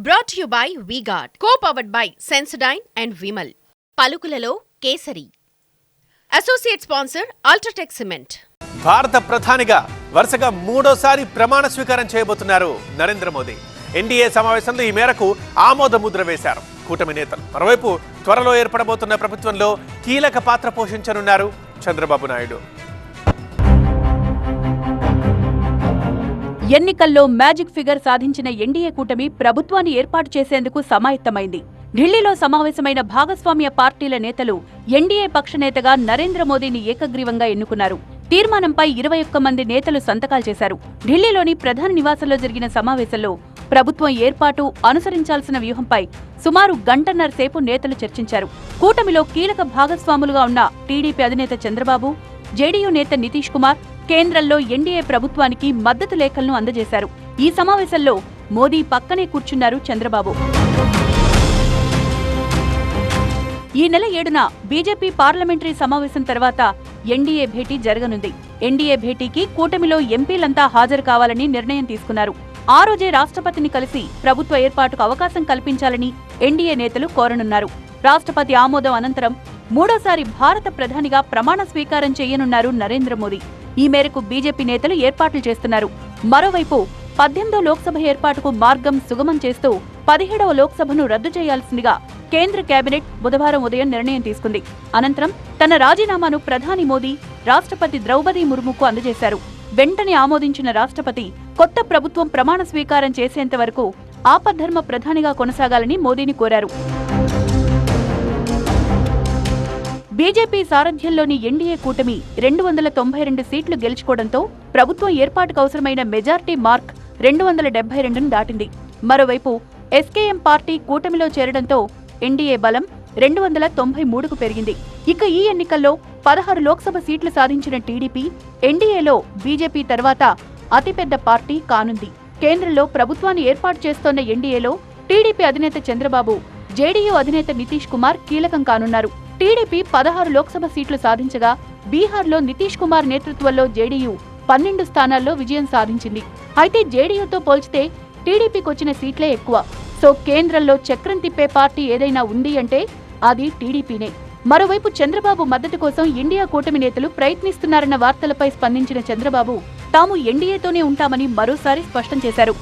Brought to you by V-Guard, co-powered by Sensodyne and Vimal. పలుకులలో Kesari. Associate sponsor UltraTech cement. భారత ప్రధానిగా వరుసగా మూడోసారి ప్రమాణ స్వీకారం చేయబోతున్నారు నరేంద్ర మోదీ. ఎన్డీఏ సమావేశంలో ఈ మేరకు ఆమోద ముద్ర వేశారు కూటమి నేతలు. మరోవైపు త్వరలో ఏర్పడబోతున్న ప్రభుత్వంలో కీలక పాత్ర పోషించనున్నారు చంద్రబాబు నాయుడు. ఎన్నికల్లో మ్యాజిక్ ఫిగర్ సాధించిన ఎన్డీఏ కూటమి ప్రభుత్వాన్ని ఏర్పాటు చేసేందుకు సమాయత్తమైంది. ఢిల్లీలో సమావేశమైన భాగస్వామ్య పార్టీల నేతలు ఎన్డీఏ పక్షనేతగా నరేంద్ర మోదీని ఏకగ్రీవంగా ఎన్నుకున్నారు. తీర్మానంపై 21 మంది నేతలు సంతకాలు చేశారు. ఢిల్లీలోని ప్రధాని నివాసంలో జరిగిన సమావేశంలో ప్రభుత్వం ఏర్పాటు అనుసరించాల్సిన వ్యూహంపై సుమారు గంటన్నర సేపు నేతలు చర్చించారు. కూటమిలో కీలక భాగస్వాములుగా ఉన్న టీడీపీ అధినేత చంద్రబాబు, జేడీయూ నేత నితీష్ కుమార్ కేంద్రంలో ఎన్డీఏ ప్రభుత్వానికి మద్దతు లేఖలను అందజేశారు. ఈ సమావేశంలో మోదీ పక్కనే కూర్చున్నారు చంద్రబాబు. ఈ నెల 7న బీజేపీ పార్లమెంటరీ సమావేశం తర్వాత ఎన్డీఏ భేటీ జరగనుంది. ఎన్డీఏ భేటీకి కూటమిలో ఎంపీలంతా హాజరు కావాలని నిర్ణయం తీసుకున్నారు. ఆ రోజే రాష్ట్రపతిని కలిసి ప్రభుత్వ ఏర్పాటుకు అవకాశం కల్పించాలని ఎన్డీఏ నేతలు కోరనున్నారు. రాష్ట్రపతి ఆమోదం అనంతరం మూడోసారి భారత ప్రధానిగా ప్రమాణ స్వీకారం చేయనున్నారు నరేంద్ర మోదీ. ఈ మేరకు బీజేపీ నేతలు ఏర్పాట్లు చేస్తున్నారు. మరోవైపు 18వ లోక్సభ ఏర్పాటుకు మార్గం సుగమం చేస్తూ 17వ లోక్సభను రద్దు చేయాల్సిందిగా కేంద్ర కేబినెట్ బుధవారం ఉదయం నిర్ణయం తీసుకుంది. అనంతరం తన రాజీనామాను ప్రధాని మోదీ రాష్ట్రపతి ద్రౌపది ముర్ముకు అందజేశారు. వెంటనే ఆమోదించిన రాష్ట్రపతి కొత్త ప్రభుత్వం ప్రమాణ స్వీకారం చేసేంత వరకు ఆపద్ధర్మ ప్రధానిగా కొనసాగాలని మోదీని కోరారు. బీజేపీ సారథ్యంలోని ఎన్డీఏ కూటమి 292 సీట్లు గెలుచుకోవడంతో ప్రభుత్వం ఏర్పాటుకు అవసరమైన మెజార్టీ మార్క్ 272ను దాటింది. మరోవైపు ఎస్కేఎం పార్టీ కూటమిలో చేరడంతో ఎన్డీఏ బలం 293కు పెరిగింది. ఇక ఈ ఎన్నికల్లో 16 లోక్సభ సీట్లు సాధించిన టీడీపీ ఎన్డీఏలో బీజేపీ తర్వాత అతిపెద్ద పార్టీ కానుంది. కేంద్రంలో ప్రభుత్వాన్ని ఏర్పాటు చేస్తోన్న ఎన్డీఏలో టీడీపీ అధినేత చంద్రబాబు, జేడీయూ అధినేత నితీష్ కుమార్ కీలకం కానున్నారు. టీడీపీ 16 లోక్సభ సీట్లు సాధించగా బీహార్లో నితీష్ కుమార్ నేతృత్వంలో జేడీయూ 12 స్థానాల్లో విజయం సాధించింది. అయితే జేడీయూతో పోల్చితే టీడీపీకి వచ్చిన సీట్లే ఎక్కువ. సో కేంద్రంలో చక్రం తిప్పే పార్టీ ఏదైనా ఉంది అంటే అది టీడీపీనే. మరోవైపు చంద్రబాబు మద్దతు కోసం ఇండియా కూటమి నేతలు ప్రయత్నిస్తున్నారన్న వార్తలపై స్పందించిన చంద్రబాబు తాము ఎన్డీఏతోనే ఉంటామని మరోసారి స్పష్టం చేశారు.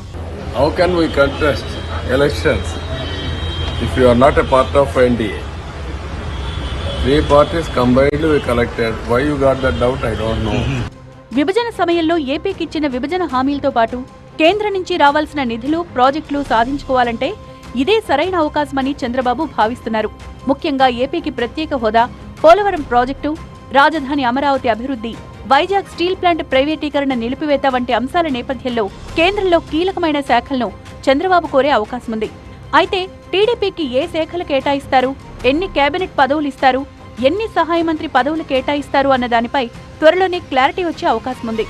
How can we contest elections if you are not a part of NDA? Three parties combined we collected. Why you got that doubt? I don't know. విభజన సమయంలో ఏపీకిచ్చిన విభజన హామీలతో పాటు కేంద్రం నుంచి రావాల్సిన నిధులు, ప్రాజెక్టులు సాధించుకోవాలంటే ఇదే సరైన అవకాశమని చంద్రబాబు భావిస్తున్నారు. ముఖ్యంగా ఏపీకి ప్రత్యేక హోదా, పోలవరం ప్రాజెక్టు, రాజధాని అమరావతి అభివృద్ధి, వైజాగ్ స్టీల్ ప్లాంట్ ప్రైవేటీకరణ నిలిపివేత వంటి అంశాల నేపథ్యంలో కేంద్రంలో కీలకమైన శాఖలను చంద్రబాబు కోరే అవకాశముంది. అయితే టీడీపీకి ఏ శాఖలు కేటాయిస్తారు, ఎన్ని కేబినెట్ పదవులు ఇస్తారు, ఎన్ని సహాయ మంత్రి పదవులు కేటాయిస్తారు అన్న దానిపై త్వరలోనే క్లారిటీ వచ్చే అవకాశముంది.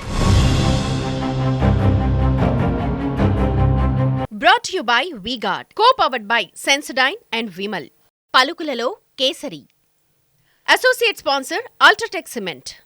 Brought to you by V-Guard, co-powered by Sensodyne and Vimal. పలుకులలో Kesari. Associate sponsor UltraTech cement.